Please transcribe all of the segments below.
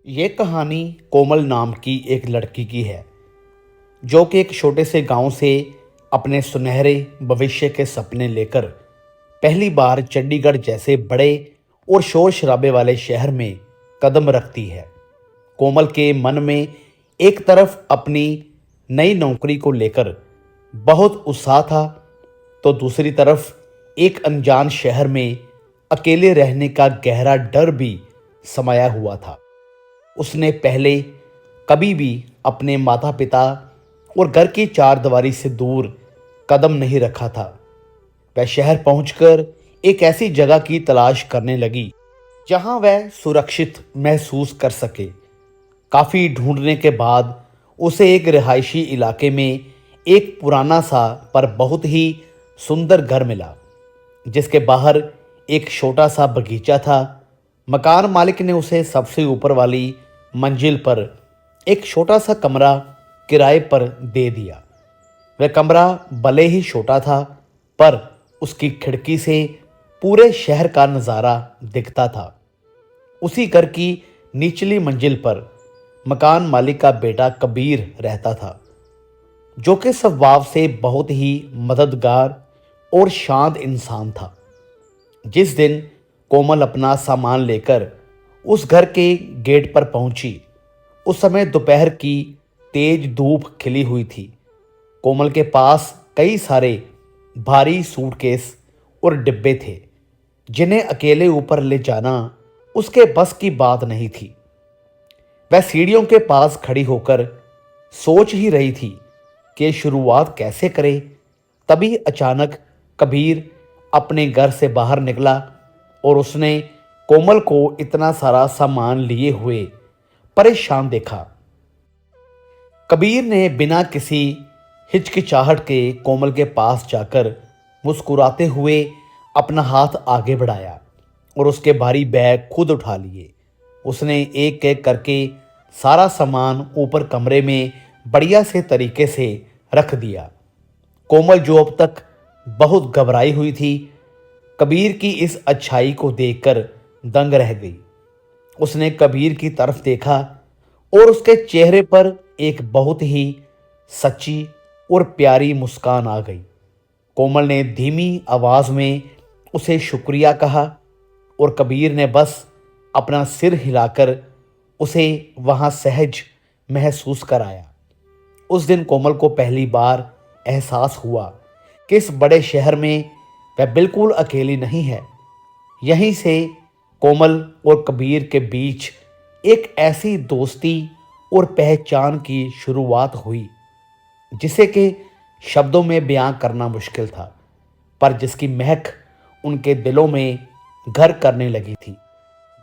ये कहानी कोमल नाम की एक लड़की की है जो कि एक छोटे से गांव से अपने सुनहरे भविष्य के सपने लेकर पहली बार चंडीगढ़ जैसे बड़े और शोर शराबे वाले शहर में कदम रखती है। कोमल के मन में एक तरफ अपनी नई नौकरी को लेकर बहुत उत्साह था, तो दूसरी तरफ एक अनजान शहर में अकेले रहने का गहरा डर भी समाया हुआ था। उसने पहले कभी भी अपने माता पिता और घर की चारदीवारी से दूर कदम नहीं रखा था। वह शहर पहुंचकर एक ऐसी जगह की तलाश करने लगी जहां वह सुरक्षित महसूस कर सके। काफ़ी ढूंढने के बाद उसे एक रिहायशी इलाके में एक पुराना सा पर बहुत ही सुंदर घर मिला, जिसके बाहर एक छोटा सा बगीचा था। मकान मालिक ने उसे सबसे ऊपर वाली मंजिल पर एक छोटा सा कमरा किराए पर दे दिया। वह कमरा भले ही छोटा था, पर उसकी खिड़की से पूरे शहर का नज़ारा दिखता था। उसी घर की निचली मंजिल पर मकान मालिक का बेटा कबीर रहता था, जो कि स्वभाव से बहुत ही मददगार और शांत इंसान था। जिस दिन कोमल अपना सामान लेकर उस घर के गेट पर पहुंची, उस समय दोपहर की तेज धूप खिली हुई थी। कोमल के पास कई सारे भारी सूटकेस और डिब्बे थे, जिन्हें अकेले ऊपर ले जाना उसके बस की बात नहीं थी। वह सीढ़ियों के पास खड़ी होकर सोच ही रही थी कि शुरुआत कैसे करे। तभी अचानक कबीर अपने घर से बाहर निकला और उसने कोमल को इतना सारा सामान लिए हुए परेशान देखा। कबीर ने बिना किसी हिचकिचाहट के कोमल के पास जाकर मुस्कुराते हुए अपना हाथ आगे बढ़ाया और उसके भारी बैग खुद उठा लिए। उसने एक एक करके सारा सामान ऊपर कमरे में बढ़िया से तरीके से रख दिया। कोमल, जो अब तक बहुत घबराई हुई थी, कबीर की इस अच्छाई को देखकर दंग रह गई। उसने कबीर की तरफ देखा और उसके चेहरे पर एक बहुत ही सच्ची और प्यारी मुस्कान आ गई। कोमल ने धीमी आवाज में उसे शुक्रिया कहा और कबीर ने बस अपना सिर हिलाकर उसे वहां सहज महसूस कराया। उस दिन कोमल को पहली बार एहसास हुआ कि इस बड़े शहर में वह बिल्कुल अकेली नहीं है। यहीं से कोमल और कबीर के बीच एक ऐसी दोस्ती और पहचान की शुरुआत हुई जिसे कि शब्दों में बयां करना मुश्किल था, पर जिसकी महक उनके दिलों में घर करने लगी थी।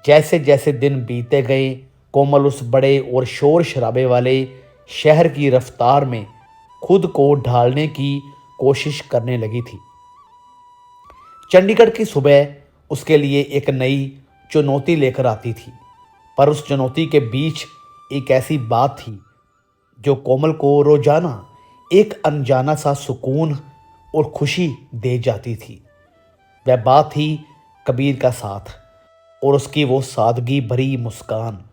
जैसे जैसे दिन बीते गए, कोमल उस बड़े और शोर शराबे वाले शहर की रफ्तार में खुद को ढालने की कोशिश करने लगी थी। चंडीगढ़ की सुबह उसके लिए एक नई चुनौती लेकर आती थी, पर उस चुनौती के बीच एक ऐसी बात थी जो कोमल को रोजाना एक अनजाना सा सुकून और खुशी दे जाती थी। वह बात थी कबीर का साथ और उसकी वो सादगी भरी मुस्कान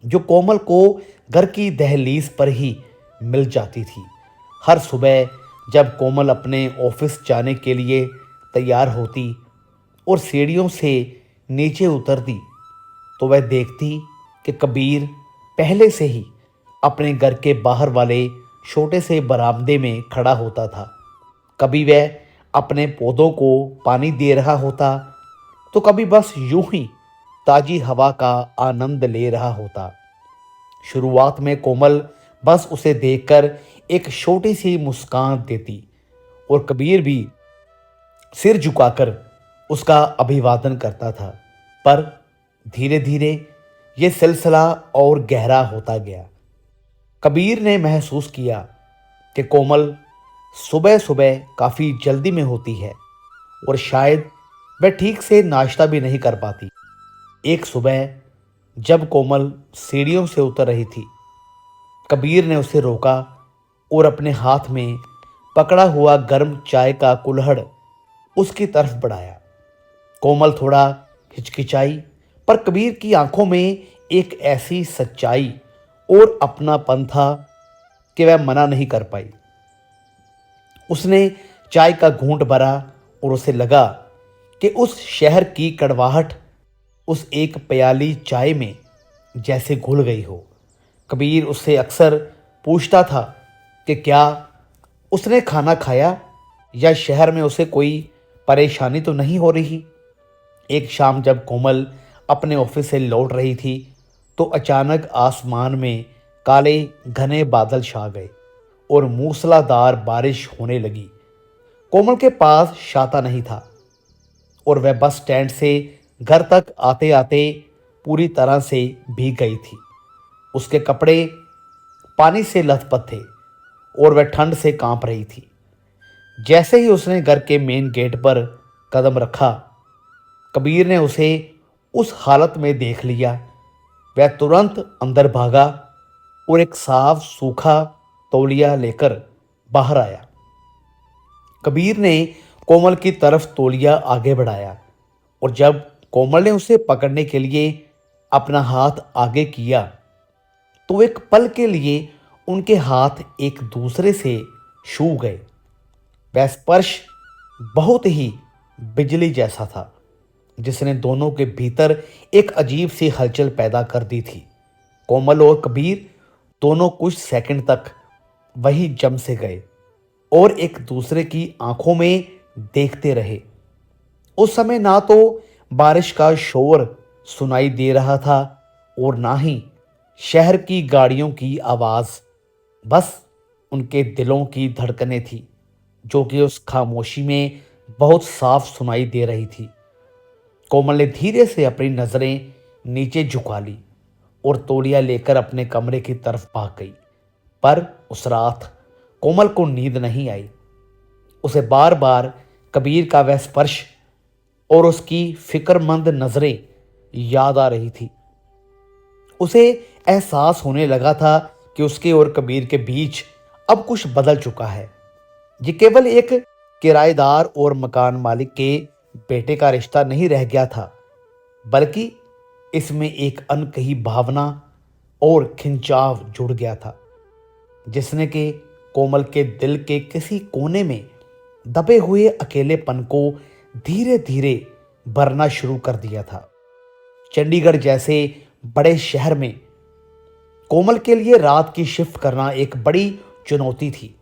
जो कोमल को घर की दहलीज पर ही मिल जाती थी। हर सुबह जब कोमल अपने ऑफिस जाने के लिए तैयार होती और सीढ़ियों से नीचे उतरती, तो वह देखती कि कबीर पहले से ही अपने घर के बाहर वाले छोटे से बरामदे में खड़ा होता था। कभी वह अपने पौधों को पानी दे रहा होता, तो कभी बस यूं ही ताजी हवा का आनंद ले रहा होता। शुरुआत में कोमल बस उसे देखकर एक छोटी सी मुस्कान देती और कबीर भी सिर झुकाकर उसका अभिवादन करता था, पर धीरे धीरे ये सिलसिला और गहरा होता गया। कबीर ने महसूस किया कि कोमल सुबह सुबह काफ़ी जल्दी में होती है और शायद वह ठीक से नाश्ता भी नहीं कर पाती। एक सुबह जब कोमल सीढ़ियों से उतर रही थी, कबीर ने उसे रोका और अपने हाथ में पकड़ा हुआ गर्म चाय का कुल्हड़ उसकी तरफ बढ़ाया। कोमल थोड़ा हिचकिचाई, पर कबीर की आंखों में एक ऐसी सच्चाई और अपनापन था कि वह मना नहीं कर पाई। उसने चाय का घूंट भरा और उसे लगा कि उस शहर की कड़वाहट उस एक प्याली चाय में जैसे घुल गई हो। कबीर उससे अक्सर पूछता था कि क्या उसने खाना खाया या शहर में उसे कोई परेशानी तो नहीं हो रही। एक शाम जब कोमल अपने ऑफिस से लौट रही थी तो अचानक आसमान में काले घने बादल छा गए और मूसलाधार बारिश होने लगी। कोमल के पास छाता नहीं था और वह बस स्टैंड से घर तक आते आते पूरी तरह से भीग गई थी। उसके कपड़े पानी से लथपथ थे और वह ठंड से कांप रही थी। जैसे ही उसने घर के मेन गेट पर कदम रखा, कबीर ने उसे उस हालत में देख लिया। वह तुरंत अंदर भागा और एक साफ सूखा तौलिया लेकर बाहर आया। कबीर ने कोमल की तरफ तौलिया आगे बढ़ाया और जब कोमल ने उसे पकड़ने के लिए अपना हाथ आगे किया तो एक पल के लिए उनके हाथ एक दूसरे से छू गए। वह स्पर्श बहुत ही बिजली जैसा था जिसने दोनों के भीतर एक अजीब सी हलचल पैदा कर दी थी। कोमल और कबीर दोनों कुछ सेकंड तक वही जम से गए और एक दूसरे की आंखों में देखते रहे। उस समय ना तो बारिश का शोर सुनाई दे रहा था और ना ही शहर की गाड़ियों की आवाज, बस उनके दिलों की धड़कनें थी जो कि उस खामोशी में बहुत साफ सुनाई दे रही थी। कोमल ने धीरे से अपनी नजरें नीचे झुका ली और तौलिया लेकर अपने कमरे की तरफ भाग गई। पर उस रात कोमल को नींद नहीं आई। उसे बार बार कबीर का वह स्पर्श और उसकी फिक्रमंद नजरें याद आ रही थी। उसे एहसास होने लगा था कि उसके और कबीर के बीच अब कुछ बदल चुका है। ये केवल एक किराएदार और मकान मालिक के बेटे का रिश्ता नहीं रह गया था, बल्कि इसमें एक अनकही भावना और खिंचाव जुड़ गया था जिसने कि कोमल के दिल के किसी कोने में दबे हुए अकेलेपन को धीरे धीरे भरना शुरू कर दिया था। चंडीगढ़ जैसे बड़े शहर में कोमल के लिए रात की शिफ्ट करना एक बड़ी चुनौती थी,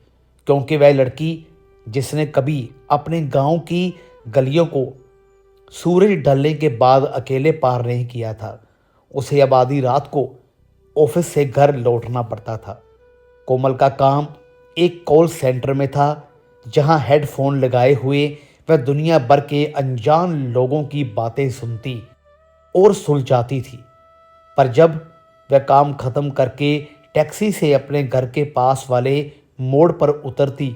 क्योंकि वह लड़की जिसने कभी अपने गांव की गलियों को सूरज ढलने के बाद अकेले पार नहीं किया था, उसे अब आधी रात को ऑफिस से घर लौटना पड़ता था। कोमल का काम एक कॉल सेंटर में था जहां हेडफोन लगाए हुए वह दुनिया भर के अनजान लोगों की बातें सुनती और सुलझाती थी। पर जब वह काम खत्म करके टैक्सी से अपने घर के पास वाले मोड़ पर उतरती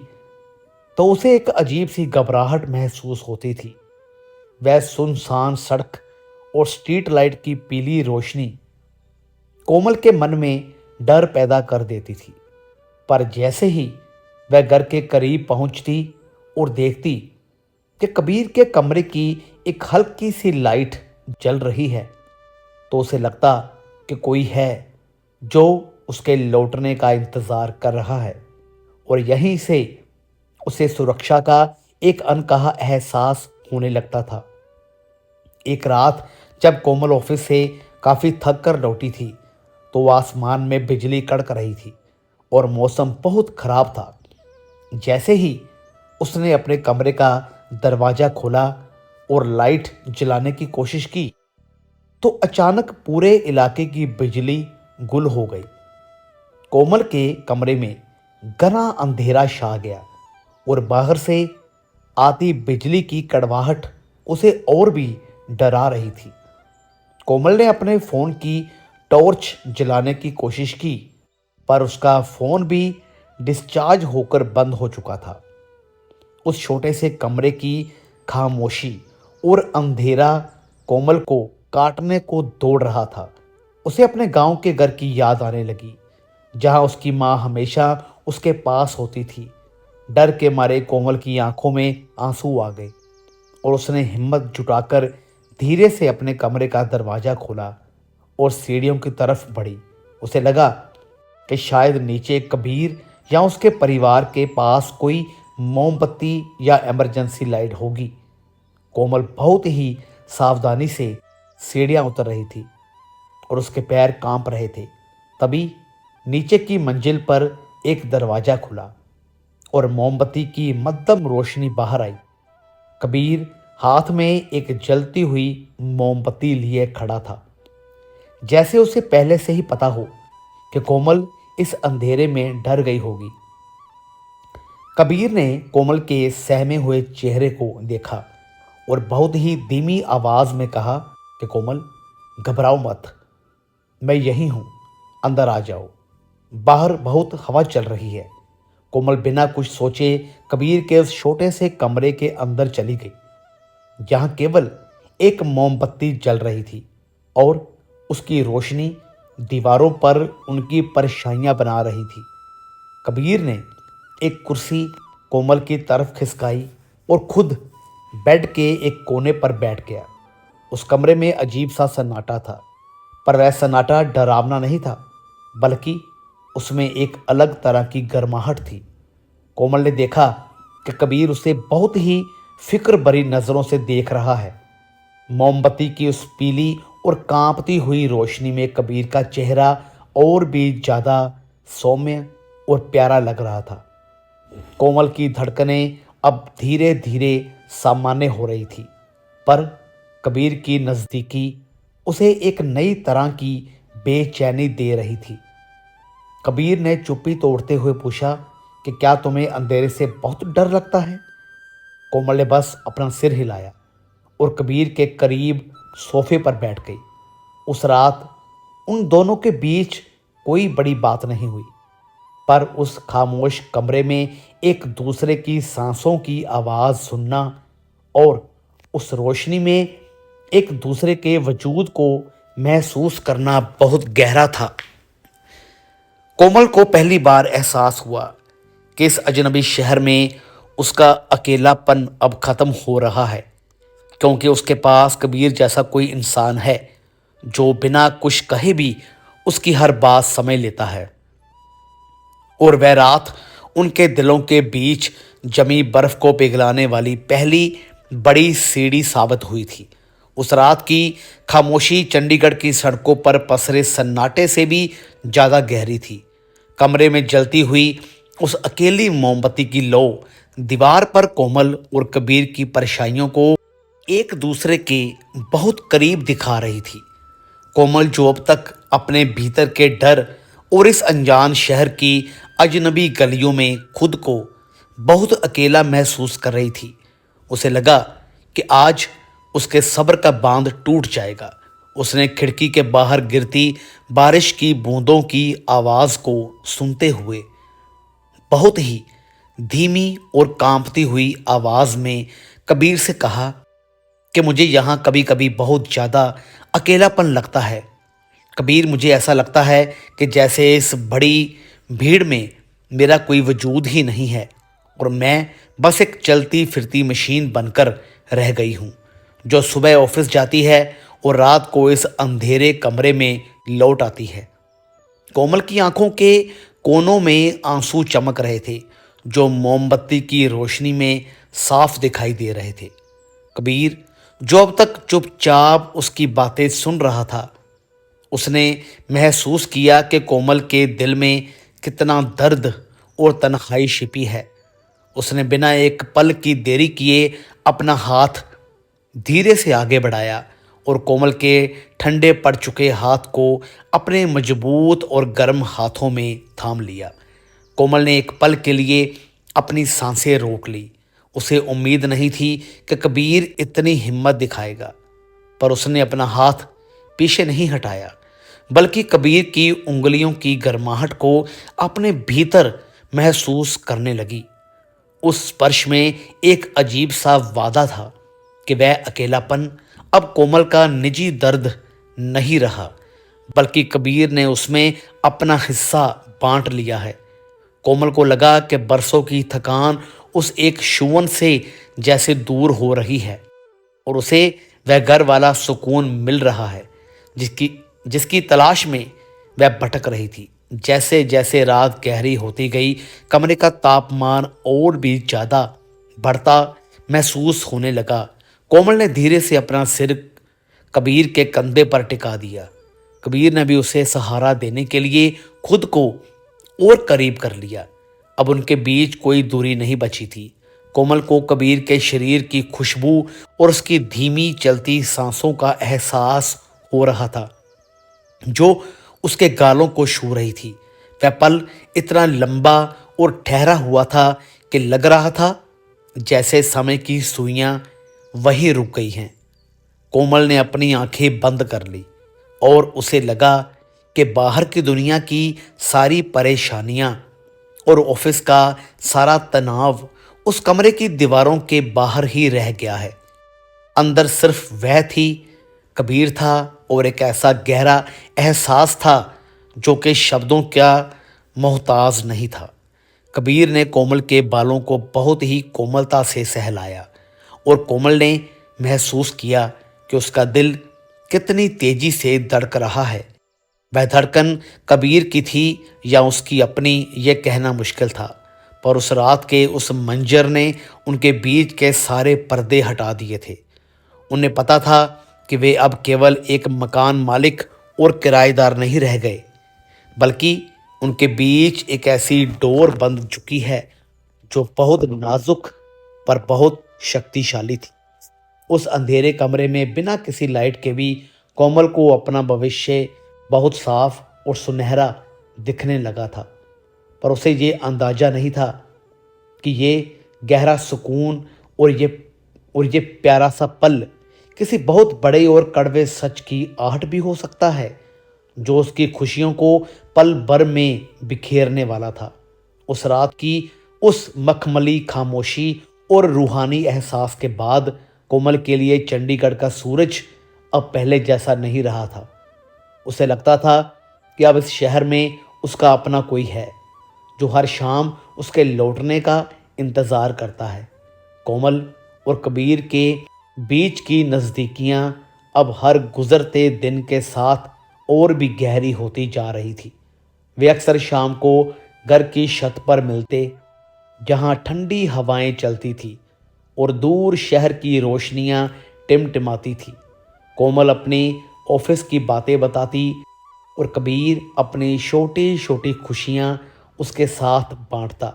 तो उसे एक अजीब सी घबराहट महसूस होती थी। वह सुनसान सड़क और स्ट्रीट लाइट की पीली रोशनी कोमल के मन में डर पैदा कर देती थी। पर जैसे ही वह घर के करीब पहुंचती और देखती कि कबीर के कमरे की एक हल्की सी लाइट जल रही है तो उसे लगता कि कोई है जो उसके लौटने का इंतजार कर रहा है, और यहीं से उसे सुरक्षा का एक अनकहा एहसास होने लगता था। एक रात जब कोमल ऑफिस से काफी थक कर लौटी थी तो आसमान में बिजली कड़क रही थी और मौसम बहुत खराब था। जैसे ही उसने अपने कमरे का दरवाजा खोला और लाइट जलाने की कोशिश की तो अचानक पूरे इलाके की बिजली गुल हो गई। कोमल के कमरे में घना अंधेरा छा गया और बाहर से आती बिजली की कड़वाहट उसे और भी डरा रही थी। कोमल ने अपने फोन की टॉर्च जलाने की कोशिश की, पर उसका फोन भी डिस्चार्ज होकर बंद हो चुका था। उस छोटे से कमरे की खामोशी और अंधेरा कोमल को काटने को दौड़ रहा था। उसे अपने गांव के घर की याद आने लगी जहां उसकी मां हमेशा उसके पास होती थी। डर के मारे कोमल की आंखों में आंसू आ गए और उसने हिम्मत जुटाकर धीरे से अपने कमरे का दरवाजा खोला और सीढ़ियों की तरफ बढ़ी। उसे लगा कि शायद नीचे कबीर या उसके परिवार के पास कोई मोमबत्ती या इमरजेंसी लाइट होगी। कोमल बहुत ही सावधानी से सीढ़ियां उतर रही थी और उसके पैर कांप रहे थे। तभी नीचे की मंजिल पर एक दरवाजा खुला और मोमबत्ती की मध्यम रोशनी बाहर आई। कबीर हाथ में एक जलती हुई मोमबत्ती लिए खड़ा था, जैसे उसे पहले से ही पता हो कि कोमल इस अंधेरे में डर गई होगी। कबीर ने कोमल के सहमे हुए चेहरे को देखा और बहुत ही धीमी आवाज में कहा कि कोमल, घबराओ मत, मैं यहीं हूं, अंदर आ जाओ, बाहर बहुत हवा चल रही है। कोमल बिना कुछ सोचे कबीर के उस छोटे से कमरे के अंदर चली गई, जहां केवल एक मोमबत्ती जल रही थी और उसकी रोशनी दीवारों पर उनकी परछाइयां बना रही थी। कबीर ने एक कुर्सी कोमल की तरफ खिसकाई और खुद बेड के एक कोने पर बैठ गया। उस कमरे में अजीब सा सन्नाटा था, पर वह सन्नाटा डरावना नहीं था, बल्कि उसमें एक अलग तरह की गर्माहट थी। कोमल ने देखा कि कबीर उसे बहुत ही फिक्र भरी नजरों से देख रहा है। मोमबत्ती की उस पीली और कांपती हुई रोशनी में कबीर का चेहरा और भी ज्यादा सौम्य और प्यारा लग रहा था। कोमल की धड़कनें अब धीरे धीरे सामान्य हो रही थी, पर कबीर की नज़दीकी उसे एक नई तरह की बेचैनी दे रही थी। कबीर ने चुप्पी तोड़ते हुए पूछा कि क्या तुम्हें अंधेरे से बहुत डर लगता है? कोमल ने बस अपना सिर हिलाया और कबीर के करीब सोफे पर बैठ गई। उस रात उन दोनों के बीच कोई बड़ी बात नहीं हुई, पर उस खामोश कमरे में एक दूसरे की सांसों की आवाज़ सुनना और उस रोशनी में एक दूसरे के वजूद को महसूस करना बहुत गहरा था। कोमल को पहली बार एहसास हुआ कि इस अजनबी शहर में उसका अकेलापन अब खत्म हो रहा है, क्योंकि उसके पास कबीर जैसा कोई इंसान है जो बिना कुछ कहे भी उसकी हर बात समझ लेता है। और वह रात उनके दिलों के बीच जमी बर्फ को पिघलाने वाली पहली बड़ी सीढ़ी साबित हुई थी। उस रात की खामोशी चंडीगढ़ की सड़कों पर पसरे सन्नाटे से भी ज़्यादा गहरी थी। कमरे में जलती हुई उस अकेली मोमबत्ती की लौ दीवार पर कोमल और कबीर की परछाइयों को एक दूसरे के बहुत करीब दिखा रही थी। कोमल जो अब तक अपने भीतर के डर और इस अनजान शहर की अजनबी गलियों में खुद को बहुत अकेला महसूस कर रही थी, उसे लगा कि आज उसके सब्र का बांध टूट जाएगा। उसने खिड़की के बाहर गिरती बारिश की बूंदों की आवाज़ को सुनते हुए बहुत ही धीमी और कांपती हुई आवाज़ में कबीर से कहा कि मुझे यहाँ कभी कभी बहुत ज़्यादा अकेलापन लगता है। कबीर, मुझे ऐसा लगता है कि जैसे इस बड़ी भीड़ में मेरा कोई वजूद ही नहीं है और मैं बस एक चलती फिरती मशीन बनकर रह गई हूँ, जो सुबह ऑफिस जाती है और रात को इस अंधेरे कमरे में लौट आती है। कोमल की आंखों के कोनों में आंसू चमक रहे थे, जो मोमबत्ती की रोशनी में साफ दिखाई दे रहे थे। कबीर, जो अब तक चुपचाप उसकी बातें सुन रहा था, उसने महसूस किया कि कोमल के दिल में कितना दर्द और तन्हाई छिपी है। उसने बिना एक पल की देरी किए अपना हाथ धीरे से आगे बढ़ाया और कोमल के ठंडे पड़ चुके हाथ को अपने मजबूत और गर्म हाथों में थाम लिया। कोमल ने एक पल के लिए अपनी सांसें रोक ली। उसे उम्मीद नहीं थी कि कबीर इतनी हिम्मत दिखाएगा, पर उसने अपना हाथ पीछे नहीं हटाया, बल्कि कबीर की उंगलियों की गर्माहट को अपने भीतर महसूस करने लगी। उस स्पर्श में एक अजीब सा वादा था कि वह अकेलापन अब कोमल का निजी दर्द नहीं रहा, बल्कि कबीर ने उसमें अपना हिस्सा बांट लिया है। कोमल को लगा कि बरसों की थकान उस एक छुअन से जैसे दूर हो रही है और उसे वह घर वाला सुकून मिल रहा है जिसकी तलाश में वह भटक रही थी। जैसे जैसे रात गहरी होती गई, कमरे का तापमान और भी ज्यादा बढ़ता महसूस होने लगा। कोमल ने धीरे से अपना सिर कबीर के कंधे पर टिका दिया। कबीर ने भी उसे सहारा देने के लिए खुद को और करीब कर लिया। अब उनके बीच कोई दूरी नहीं बची थी। कोमल को कबीर के शरीर की खुशबू और उसकी धीमी चलती सांसों का एहसास हो रहा था, जो उसके गालों को छू रही थी। वह पल इतना लंबा और ठहरा हुआ था कि लग रहा था जैसे समय की सुइयां वहीं रुक गई हैं। कोमल ने अपनी आंखें बंद कर ली और उसे लगा कि बाहर की दुनिया की सारी परेशानियां और ऑफिस का सारा तनाव उस कमरे की दीवारों के बाहर ही रह गया है। अंदर सिर्फ वह थी, कबीर था, और एक ऐसा गहरा एहसास था जो कि शब्दों का मोहताज नहीं था। कबीर ने कोमल के बालों को बहुत ही कोमलता से सहलाया और कोमल ने महसूस किया कि उसका दिल कितनी तेजी से धड़क रहा है। वह धड़कन कबीर की थी या उसकी अपनी, यह कहना मुश्किल था, पर उस रात के उस मंजर ने उनके बीच के सारे पर्दे हटा दिए थे। उन्हें पता था कि वे अब केवल एक मकान मालिक और किराएदार नहीं रह गए, बल्कि उनके बीच एक ऐसी डोर बंध चुकी है जो बहुत नाजुक पर बहुत शक्तिशाली थी। उस अंधेरे कमरे में बिना किसी लाइट के भी कोमल को अपना भविष्य बहुत साफ और सुनहरा दिखने लगा था, पर उसे ये अंदाजा नहीं था कि ये गहरा सुकून और ये प्यारा सा पल किसी बहुत बड़े और कड़वे सच की आहट भी हो सकता है, जो उसकी खुशियों को पल भर में बिखेरने वाला था। उस रात की उस मखमली खामोशी और रूहानी एहसास के बाद कोमल के लिए चंडीगढ़ का सूरज अब पहले जैसा नहीं रहा था। उसे लगता था कि अब इस शहर में उसका अपना कोई है, जो हर शाम उसके लौटने का इंतज़ार करता है। कोमल और कबीर के बीच की नज़दीकियां अब हर गुजरते दिन के साथ और भी गहरी होती जा रही थी। वे अक्सर शाम को घर की छत पर मिलते, जहां ठंडी हवाएं चलती थी और दूर शहर की रोशनियां टिमटिमाती थी। कोमल अपनी ऑफिस की बातें बताती और कबीर अपनी छोटी छोटी खुशियां उसके साथ बांटता।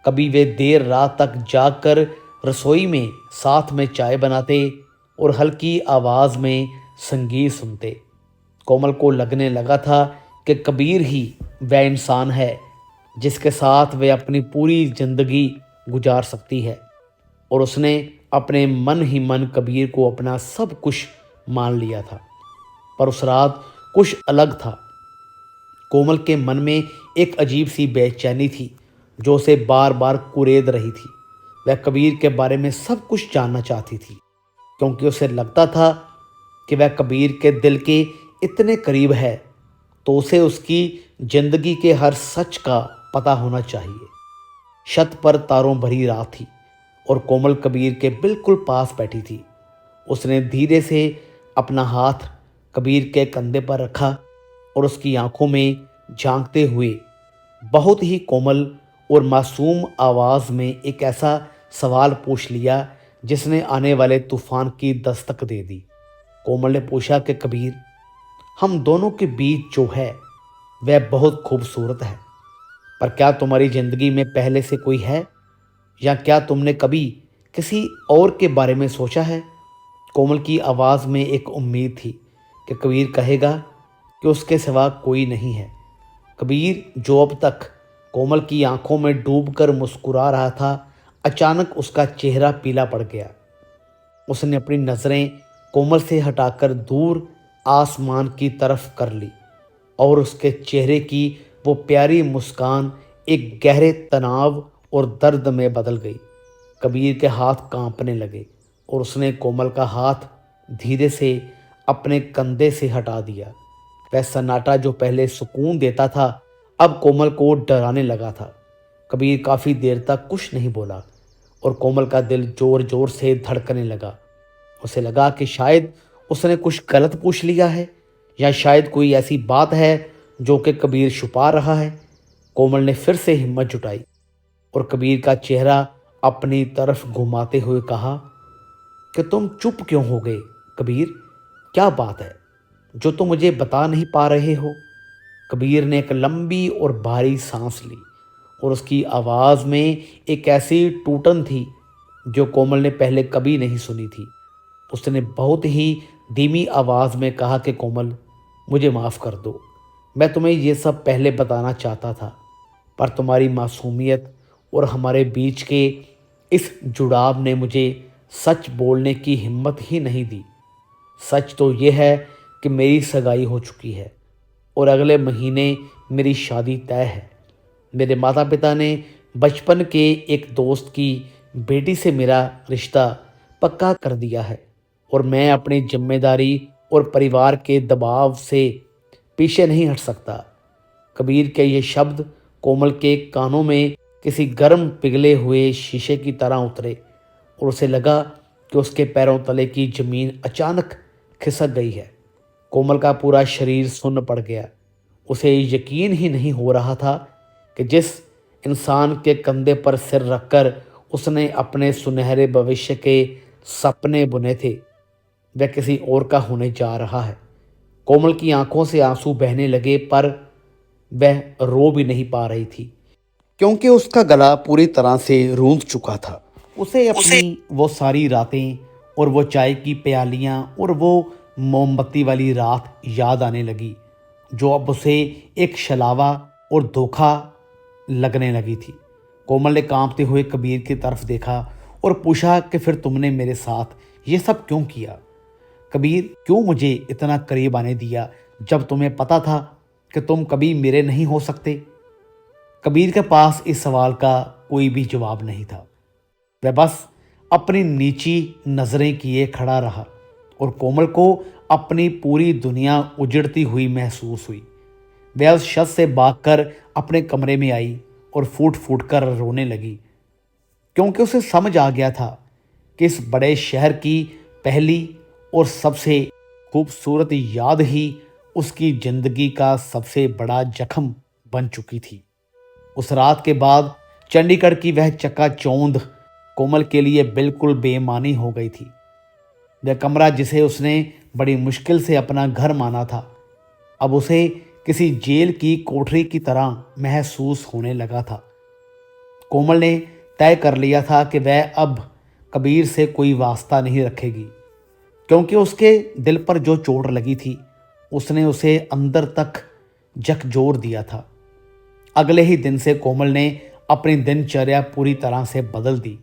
कभी वे देर रात तक जागकर रसोई में साथ में चाय बनाते और हल्की आवाज़ में संगीत सुनते। कोमल को लगने लगा था कि कबीर ही वह इंसान है जिसके साथ वे अपनी पूरी जिंदगी गुजार सकती है, और उसने अपने मन ही मन कबीर को अपना सब कुछ मान लिया था। पर उस रात कुछ अलग था। कोमल के मन में एक अजीब सी बेचैनी थी जो उसे बार बार कुरेद रही थी। वह कबीर के बारे में सब कुछ जानना चाहती थी, क्योंकि उसे लगता था कि वह कबीर के दिल के इतने करीब है तो उसे उसकी जिंदगी के हर सच का पता होना चाहिए। छत पर तारों भरी रात थी और कोमल कबीर के बिल्कुल पास बैठी थी। उसने धीरे से अपना हाथ कबीर के कंधे पर रखा और उसकी आंखों में झांकते हुए बहुत ही कोमल और मासूम आवाज़ में एक ऐसा सवाल पूछ लिया जिसने आने वाले तूफान की दस्तक दे दी। कोमल ने पूछा कि कबीर, हम दोनों के बीच जो है वह बहुत खूबसूरत है, पर क्या तुम्हारी ज़िंदगी में पहले से कोई है, या क्या तुमने कभी किसी और के बारे में सोचा है? कोमल की आवाज़ में एक उम्मीद थी कि कबीर कहेगा कि उसके सिवा कोई नहीं है। कबीर, जो अब तक कोमल की आंखों में डूबकर मुस्कुरा रहा था, अचानक उसका चेहरा पीला पड़ गया। उसने अपनी नज़रें कोमल से हटाकर दूर आसमान की तरफ कर ली और उसके चेहरे की वो प्यारी मुस्कान एक गहरे तनाव और दर्द में बदल गई। कबीर के हाथ कांपने लगे और उसने कोमल का हाथ धीरे से अपने कंधे से हटा दिया। वह सन्नाटा जो पहले सुकून देता था अब कोमल को डराने लगा था। कबीर काफ़ी देर तक कुछ नहीं बोला और कोमल का दिल जोर जोर से धड़कने लगा। उसे लगा कि शायद उसने कुछ गलत पूछ लिया है, या शायद कोई ऐसी बात है जो कि कबीर छुपा रहा है। कोमल ने फिर से हिम्मत जुटाई और कबीर का चेहरा अपनी तरफ घुमाते हुए कहा कि तुम चुप क्यों हो गए कबीर? क्या बात है जो तुम मुझे बता नहीं पा रहे हो? कबीर ने एक लंबी और भारी सांस ली और उसकी आवाज़ में एक ऐसी टूटन थी जो कोमल ने पहले कभी नहीं सुनी थी। उसने बहुत ही धीमी आवाज़ में कहा कि कोमल, मुझे माफ़ कर दो। मैं तुम्हें ये सब पहले बताना चाहता था, पर तुम्हारी मासूमियत और हमारे बीच के इस जुड़ाव ने मुझे सच बोलने की हिम्मत ही नहीं दी। सच तो ये है कि मेरी सगाई हो चुकी है और अगले महीने मेरी शादी तय है। मेरे माता पिता ने बचपन के एक दोस्त की बेटी से मेरा रिश्ता पक्का कर दिया है और मैं अपनी जिम्मेदारी और परिवार के दबाव से पीछे नहीं हट सकता। कबीर के ये शब्द कोमल के कानों में किसी गर्म पिघले हुए शीशे की तरह उतरे और उसे लगा कि उसके पैरों तले की जमीन अचानक खिसक गई है। कोमल का पूरा शरीर सुन्न पड़ गया। उसे यकीन ही नहीं हो रहा था कि जिस इंसान के कंधे पर सिर रखकर उसने अपने सुनहरे भविष्य के सपने बुने थे वह किसी और का होने जा रहा है। कोमल की आंखों से आंसू बहने लगे, पर वह रो भी नहीं पा रही थी क्योंकि उसका गला पूरी तरह से रूंध चुका था। उसे अपनी वो सारी रातें और वो चाय की प्यालियाँ और वो मोमबत्ती वाली रात याद आने लगी जो अब उसे एक छलावा और धोखा लगने लगी थी। कोमल ने कांपते हुए कबीर की तरफ देखा और पूछा कि फिर तुमने मेरे साथ ये सब क्यों किया? कबीर, क्यों मुझे इतना करीब आने दिया जब तुम्हें पता था कि तुम कभी मेरे नहीं हो सकते? कबीर के पास इस सवाल का कोई भी जवाब नहीं था। वह बस अपनी नीची नज़रें किए खड़ा रहा और कोमल को अपनी पूरी दुनिया उजड़ती हुई महसूस हुई। वह उस शख्स से भागकर अपने कमरे में आई और फूट फूट कर रोने लगी क्योंकि उसे समझ आ गया था कि इस बड़े शहर की पहली और सबसे खूबसूरत याद ही उसकी जिंदगी का सबसे बड़ा जख्म बन चुकी थी। उस रात के बाद चंडीगढ़ की वह चकाचौंध कोमल के लिए बिल्कुल बेमानी हो गई थी। वह कमरा जिसे उसने बड़ी मुश्किल से अपना घर माना था अब उसे किसी जेल की कोठरी की तरह महसूस होने लगा था। कोमल ने तय कर लिया था कि वह अब कबीर से कोई वास्ता नहीं रखेगी क्योंकि उसके दिल पर जो चोट लगी थी उसने उसे अंदर तक झकझोर दिया था। अगले ही दिन से कोमल ने अपनी दिनचर्या पूरी तरह से बदल दी।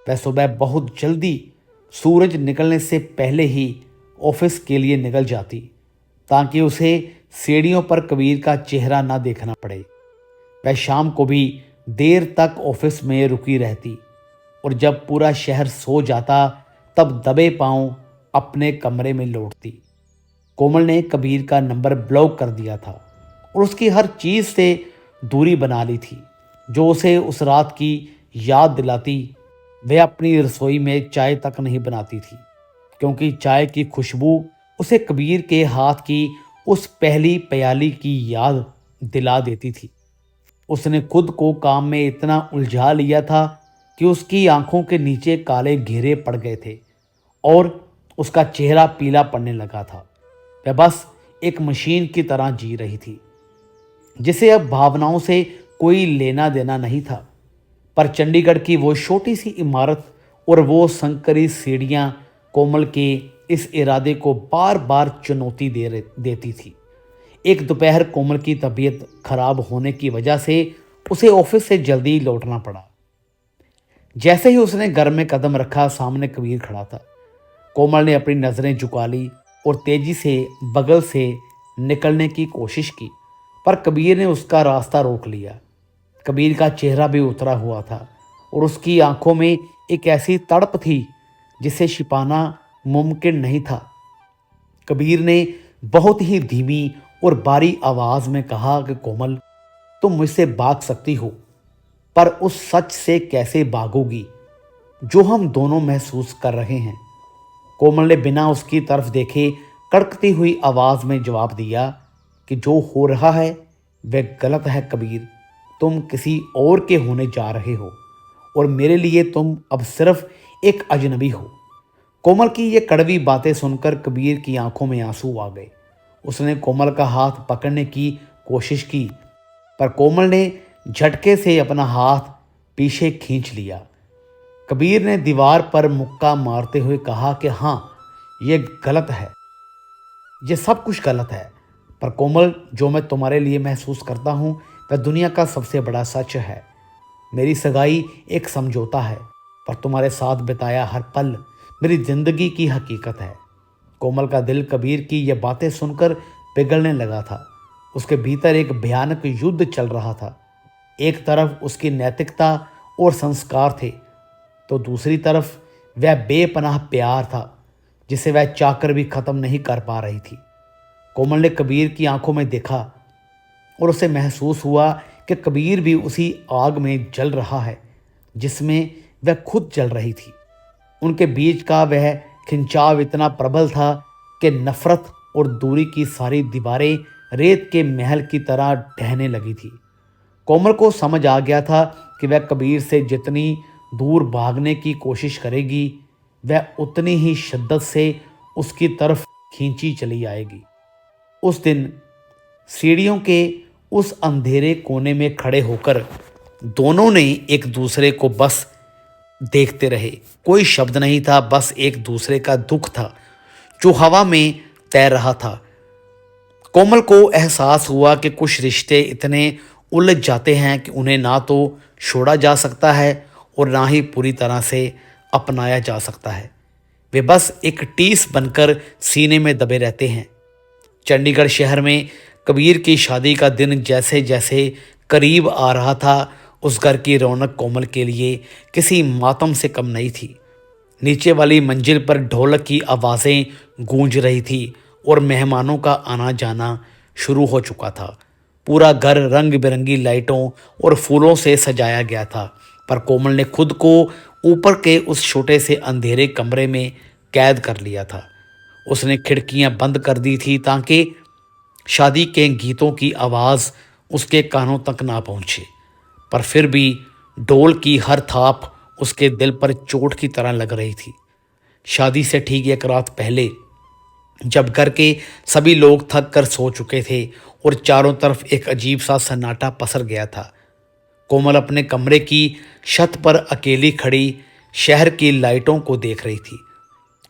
वह सुबह बहुत जल्दी सूरज निकलने से पहले ही ऑफिस के लिए निकल जाती ताकि उसे सीढ़ियों पर कबीर का चेहरा ना देखना पड़े। वह शाम को भी देर तक ऑफिस में रुकी रहती और जब पूरा शहर सो जाता तब दबे पांव अपने कमरे में लौटती। कोमल ने कबीर का नंबर ब्लॉक कर दिया था और उसकी हर चीज़ से दूरी बना ली थी जो उसे उस रात की याद दिलाती। वह अपनी रसोई में चाय तक नहीं बनाती थी क्योंकि चाय की खुशबू उसे कबीर के हाथ की उस पहली प्याली की याद दिला देती थी। उसने खुद को काम में इतना उलझा लिया था कि उसकी आंखों के नीचे काले घेरे पड़ गए थे और उसका चेहरा पीला पड़ने लगा था। वह बस एक मशीन की तरह जी रही थी जिसे अब भावनाओं से कोई लेना देना नहीं था। पर चंडीगढ़ की वो छोटी सी इमारत और वो संकरी सीढ़ियाँ कोमल के इस इरादे को बार बार चुनौती देती थी। एक दोपहर कोमल की तबीयत खराब होने की वजह से उसे ऑफिस से जल्दी लौटना पड़ा। जैसे ही उसने घर में कदम रखा सामने कबीर खड़ा था। कोमल ने अपनी नज़रें झुका ली और तेजी से बगल से निकलने की कोशिश की, पर कबीर ने उसका रास्ता रोक लिया। कबीर का चेहरा भी उतरा हुआ था और उसकी आंखों में एक ऐसी तड़प थी जिसे छिपाना मुमकिन नहीं था। कबीर ने बहुत ही धीमी और बारी आवाज में कहा कि कोमल, तुम मुझसे भाग सकती हो, पर उस सच से कैसे भागोगी जो हम दोनों महसूस कर रहे हैं। कोमल ने बिना उसकी तरफ देखे कड़कती हुई आवाज में जवाब दिया कि जो हो रहा है वह गलत है कबीर। तुम किसी और के होने जा रहे हो और मेरे लिए तुम अब सिर्फ एक अजनबी हो। कोमल की ये कड़वी बातें सुनकर कबीर की आंखों में आंसू आ गए। उसने कोमल का हाथ पकड़ने की कोशिश की, पर कोमल ने झटके से अपना हाथ पीछे खींच लिया। कबीर ने दीवार पर मुक्का मारते हुए कहा कि हाँ, ये गलत है, ये सब कुछ गलत है। पर कोमल, जो मैं तुम्हारे लिए महसूस करता हूँ वह दुनिया का सबसे बड़ा सच है। मेरी सगाई एक समझौता है, पर तुम्हारे साथ बिताया हर पल मेरी जिंदगी की हकीकत है। कोमल का दिल कबीर की ये बातें सुनकर पिघलने लगा था। उसके भीतर एक भयानक युद्ध चल रहा था। एक तरफ उसकी नैतिकता और संस्कार थे, तो दूसरी तरफ वह बेपनाह प्यार था जिसे वह चाहकर भी खत्म नहीं कर पा रही थी। कोमल ने कबीर की आंखों में देखा और उसे महसूस हुआ कि कबीर भी उसी आग में जल रहा है जिसमें वह खुद जल रही थी। उनके बीच का वह खिंचाव इतना प्रबल था कि नफरत और दूरी की सारी दीवारें रेत के महल की तरह ढहने लगी थी। कोमल को समझ आ गया था कि वह कबीर से जितनी दूर भागने की कोशिश करेगी, वह उतनी ही शिद्दत से उसकी तरफ खींची चली आएगी। उस दिन सीढ़ियों के उस अंधेरे कोने में खड़े होकर दोनों ने एक दूसरे को बस देखते रहे। कोई शब्द नहीं था, बस एक दूसरे का दुख था जो हवा में तैर रहा था। कोमल को एहसास हुआ कि कुछ रिश्ते इतने उलझ जाते हैं कि उन्हें ना तो छोड़ा जा सकता है और ना ही पूरी तरह से अपनाया जा सकता है। वे बस एक टीस बनकर सीने में दबे रहते हैं। चंडीगढ़ शहर में कबीर की शादी का दिन जैसे जैसे करीब आ रहा था, उस घर की रौनक कोमल के लिए किसी मातम से कम नहीं थी। नीचे वाली मंजिल पर ढोलक की आवाज़ें गूंज रही थी और मेहमानों का आना जाना शुरू हो चुका था। पूरा घर रंग बिरंगी लाइटों और फूलों से सजाया गया था, पर कोमल ने खुद को ऊपर के उस छोटे से अंधेरे कमरे में कैद कर लिया था। उसने खिड़कियां बंद कर दी थी ताकि शादी के गीतों की आवाज़ उसके कानों तक ना पहुंचे, पर फिर भी ढोल की हर थाप उसके दिल पर चोट की तरह लग रही थी। शादी से ठीक एक रात पहले, जब घर के सभी लोग थक कर सो चुके थे और चारों तरफ एक अजीब सा सन्नाटा पसर गया था, कोमल अपने कमरे की छत पर अकेली खड़ी शहर की लाइटों को देख रही थी।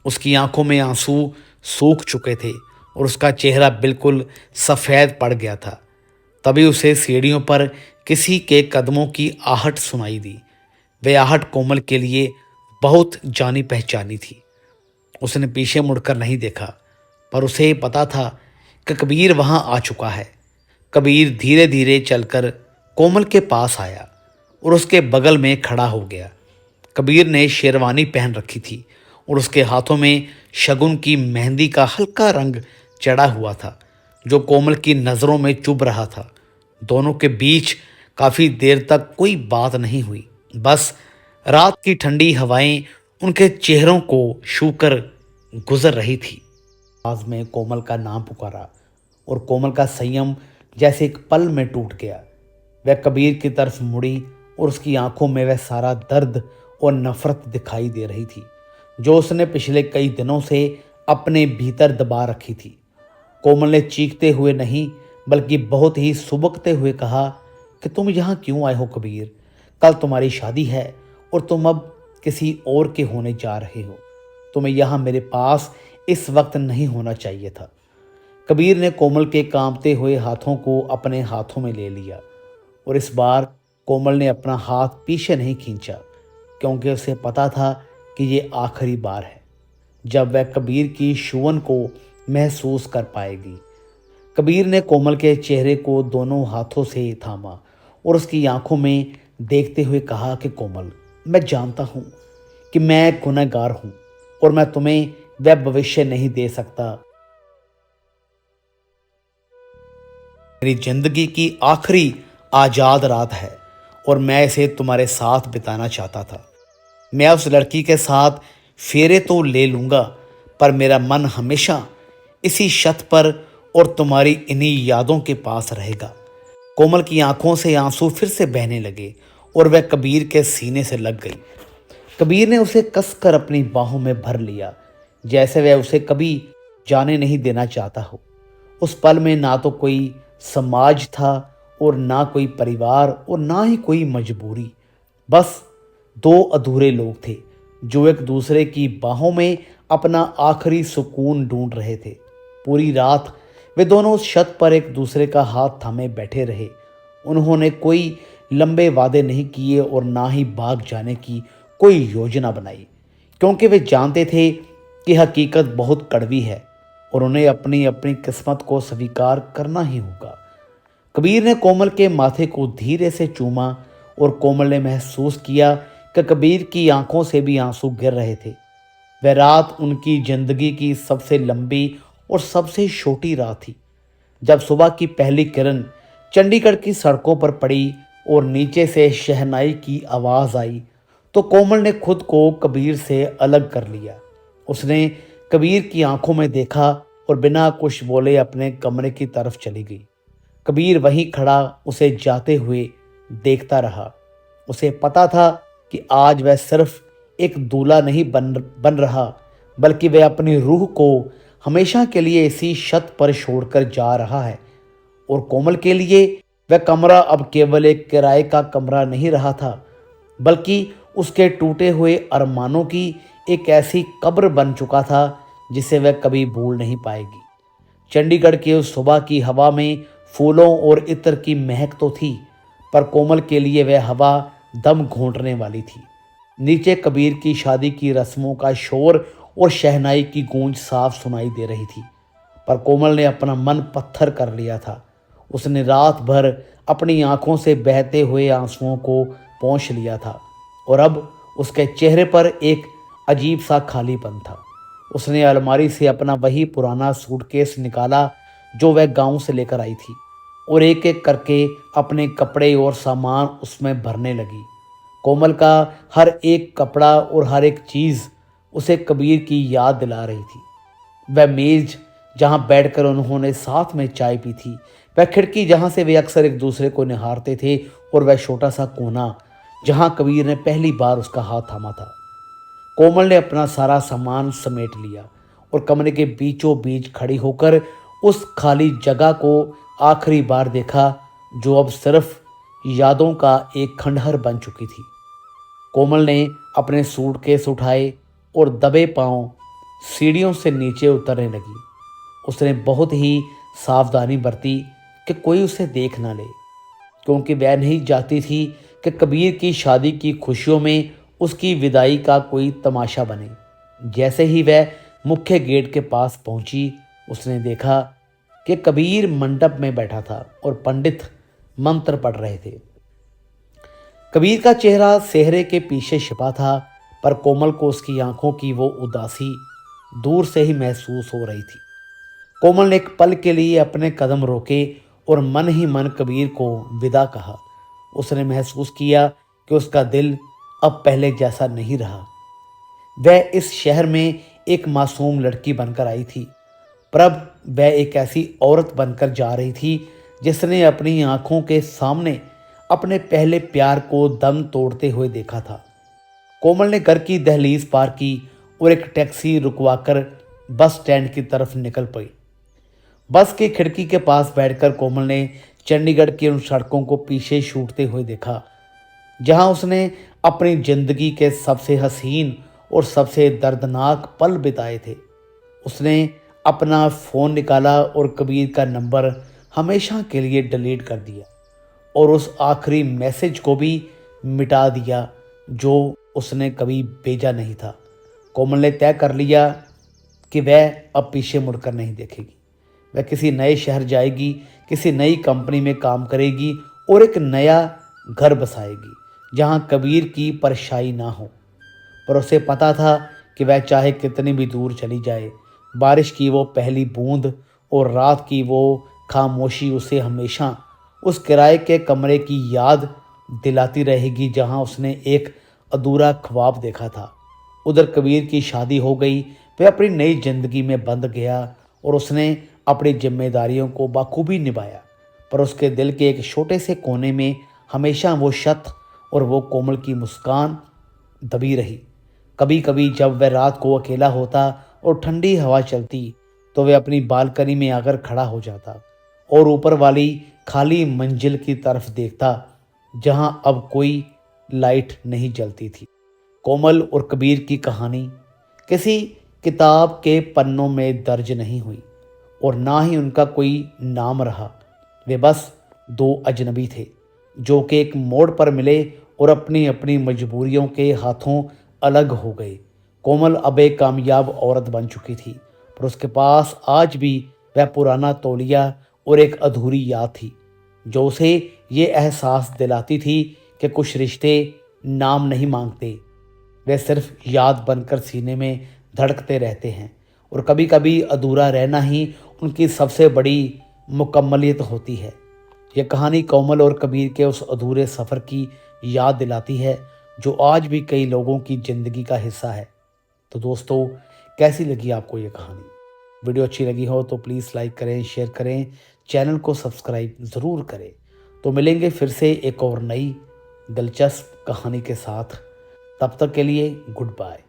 उसकी आंखों में आंसू सूख चुके थे और उसका चेहरा बिल्कुल सफ़ेद पड़ गया था। तभी उसे सीढ़ियों पर किसी के कदमों की आहट सुनाई दी। वह आहट कोमल के लिए बहुत जानी पहचानी थी। उसने पीछे मुड़कर नहीं देखा, पर उसे पता था कि कबीर वहां आ चुका है। कबीर धीरे धीरे चलकर कोमल के पास आया और उसके बगल में खड़ा हो गया। कबीर ने शेरवानी पहन रखी थी और उसके हाथों में शगुन की मेहंदी का हल्का रंग चढ़ा हुआ था, जो कोमल की नज़रों में चुभ रहा था। दोनों के बीच काफ़ी देर तक कोई बात नहीं हुई, बस रात की ठंडी हवाएं उनके चेहरों को छूकर गुजर रही थी। आवाज में कोमल का नाम पुकारा और कोमल का संयम जैसे एक पल में टूट गया। वह कबीर की तरफ मुड़ी और उसकी आंखों में वह सारा दर्द और नफरत दिखाई दे रही थी जो उसने पिछले कई दिनों से अपने भीतर दबा रखी थी। कोमल ने चीखते हुए नहीं, बल्कि बहुत ही सुबकते हुए कहा कि तुम यहाँ क्यों आए हो कबीर? कल तुम्हारी शादी है और तुम अब किसी और के होने जा रहे हो। तुम्हें यहाँ मेरे पास इस वक्त नहीं होना चाहिए था। कबीर ने कोमल के कांपते हुए हाथों को अपने हाथों में ले लिया और इस बार कोमल ने अपना हाथ पीछे नहीं खींचा, क्योंकि उसे पता था कि ये आखिरी बार है जब वह कबीर की छुअन को महसूस कर पाएगी। कबीर ने कोमल के चेहरे को दोनों हाथों से थामा और उसकी आंखों में देखते हुए कहा कि कोमल, मैं जानता हूँ कि मैं गुनहगार हूँ और मैं तुम्हें वह भविष्य नहीं दे सकता। मेरी जिंदगी की आखिरी आज़ाद रात है और मैं इसे तुम्हारे साथ बिताना चाहता था। मैं उस लड़की के साथ फेरे तो ले लूँगा, पर मेरा मन हमेशा इसी छत पर और तुम्हारी इन्हीं यादों के पास रहेगा। कोमल की आंखों से आंसू फिर से बहने लगे और वह कबीर के सीने से लग गई। कबीर ने उसे कसकर अपनी बाहों में भर लिया, जैसे वह उसे कभी जाने नहीं देना चाहता हो। उस पल में ना तो कोई समाज था और ना कोई परिवार और ना ही कोई मजबूरी। बस दो अधूरे लोग थे जो एक दूसरे की बाहों में अपना आखिरी सुकून ढूंढ रहे थे। पूरी रात वे दोनों उस छत पर एक दूसरे का हाथ थामे बैठे रहे। उन्होंने कोई लंबे वादे नहीं किए और ना ही भाग जाने की कोई योजना बनाई, क्योंकि वे जानते थे कि हकीकत बहुत कड़वी है और उन्हें अपनी अपनी किस्मत को स्वीकार करना ही होगा। कबीर ने कोमल के माथे को धीरे से चूमा और कोमल ने महसूस किया कि कबीर की आंखों से भी आंसू गिर रहे थे। वह रात उनकी जिंदगी की सबसे लंबी और सबसे छोटी रात थी। जब सुबह की पहली किरण चंडीगढ़ की सड़कों पर पड़ी और नीचे से शहनाई की आवाज आई, तो कोमल ने खुद को कबीर से अलग कर लिया। उसने कबीर की आंखों में देखा और बिना कुछ बोले अपने कमरे की तरफ चली गई। कबीर वहीं खड़ा उसे जाते हुए देखता रहा। उसे पता था कि आज वह सिर्फ एक दूल्हा नहीं बन रहा, बल्कि वह अपनी रूह को हमेशा के लिए इसी छत पर छोड़कर जा रहा है। और कोमल के लिए वह कमरा अब केवल एक किराए का कमरा नहीं रहा था, बल्कि उसके टूटे हुए अरमानों की एक ऐसी कब्र बन चुका था जिसे वह कभी भूल नहीं पाएगी। चंडीगढ़ की उस सुबह की हवा में फूलों और इत्र की महक तो थी, पर कोमल के लिए वह हवा दम घोंटने वाली थी। नीचे कबीर की शादी की रस्मों का शोर और शहनाई की गूंज साफ सुनाई दे रही थी, पर कोमल ने अपना मन पत्थर कर लिया था। उसने रात भर अपनी आंखों से बहते हुए आंसुओं को पोंछ लिया था और अब उसके चेहरे पर एक अजीब सा खालीपन था। उसने अलमारी से अपना वही पुराना सूटकेस निकाला जो वह गांव से लेकर आई थी और एक एक करके अपने कपड़े और सामान उसमें भरने लगी। कोमल का हर एक कपड़ा और हर एक चीज़ उसे कबीर की याद दिला रही थी। वह मेज जहां बैठकर उन्होंने साथ में चाय पी थी, वह खिड़की जहां से वे अक्सर एक दूसरे को निहारते थे, और वह छोटा सा कोना जहां कबीर ने पहली बार उसका हाथ थामा था। कोमल ने अपना सारा सामान समेट लिया और कमरे के बीचों बीच खड़ी होकर उस खाली जगह को आखिरी बार देखा, जो अब सिर्फ यादों का एक खंडहर बन चुकी थी। कोमल ने अपने सूटकेस उठाए और दबे पांव सीढ़ियों से नीचे उतरने लगी। उसने बहुत ही सावधानी बरती कि कोई उसे देख ना ले, क्योंकि वह नहीं चाहती थी कि कबीर की शादी की खुशियों में उसकी विदाई का कोई तमाशा बने। जैसे ही वह मुख्य गेट के पास पहुंची, उसने देखा कि कबीर मंडप में बैठा था और पंडित मंत्र पढ़ रहे थे। कबीर का चेहरा सेहरे के पीछे छिपा था, पर कोमल को उसकी आंखों की वो उदासी दूर से ही महसूस हो रही थी। कोमल ने एक पल के लिए अपने कदम रोके और मन ही मन कबीर को विदा कहा। उसने महसूस किया कि उसका दिल अब पहले जैसा नहीं रहा। वह इस शहर में एक मासूम लड़की बनकर आई थी, पर अब वह एक ऐसी औरत बनकर जा रही थी जिसने अपनी आंखों के सामने अपने पहले प्यार को दम तोड़ते हुए देखा था। कोमल ने घर की दहलीज पार की और एक टैक्सी रुकवाकर बस स्टैंड की तरफ निकल पड़ी। बस की खिड़की के पास बैठकर कोमल ने चंडीगढ़ की उन सड़कों को पीछे छूटते हुए देखा जहां उसने अपनी जिंदगी के सबसे हसीन और सबसे दर्दनाक पल बिताए थे। उसने अपना फ़ोन निकाला और कबीर का नंबर हमेशा के लिए डिलीट कर दिया और उस आखिरी मैसेज को भी मिटा दिया जो उसने कभी भेजा नहीं था। कोमल ने तय कर लिया कि वह अब पीछे मुड़कर नहीं देखेगी। वह किसी नए शहर जाएगी, किसी नई कंपनी में काम करेगी और एक नया घर बसाएगी जहां कबीर की परछाई ना हो। पर उसे पता था कि वह चाहे कितनी भी दूर चली जाए, बारिश की वो पहली बूंद और रात की वो खामोशी उसे हमेशा उस किराए के कमरे की याद दिलाती रहेगी जहां उसने एक अधूरा ख्वाब देखा था। उधर कबीर की शादी हो गई, वह अपनी नई जिंदगी में बंध गया और उसने अपनी जिम्मेदारियों को बखूबी निभाया। पर उसके दिल के एक छोटे से कोने में हमेशा वो शत और वो कोमल की मुस्कान दबी रही। कभी कभी जब वह रात को अकेला होता और ठंडी हवा चलती तो वह अपनी बालकनी में आकर खड़ा हो जाता और ऊपर वाली खाली मंजिल की तरफ देखता जहां अब कोई लाइट नहीं जलती थी। कोमल और कबीर की कहानी किसी किताब के पन्नों में दर्ज नहीं हुई और ना ही उनका कोई नाम रहा। वे बस दो अजनबी थे जो कि एक मोड़ पर मिले और अपनी अपनी मजबूरियों के हाथों अलग हो गए। कोमल अब एक कामयाब औरत बन चुकी थी, पर उसके पास आज भी वह पुराना तौलिया और एक अधूरी याद थी जो उसे ये एहसास दिलाती थी कि कुछ रिश्ते नाम नहीं मांगते, वे सिर्फ याद बनकर सीने में धड़कते रहते हैं। और कभी कभी अधूरा रहना ही उनकी सबसे बड़ी मुकम्मलियत होती है। यह कहानी कोमल और कबीर के उस अधूरे सफ़र की याद दिलाती है जो आज भी कई लोगों की ज़िंदगी का हिस्सा है। तो दोस्तों, कैसी लगी आपको ये कहानी? वीडियो अच्छी लगी हो तो प्लीज़ लाइक करें, शेयर करें, चैनल को सब्सक्राइब ज़रूर करें। तो मिलेंगे फिर से एक और नई दिलचस्प कहानी के साथ। तब तक के लिए गुड बाय।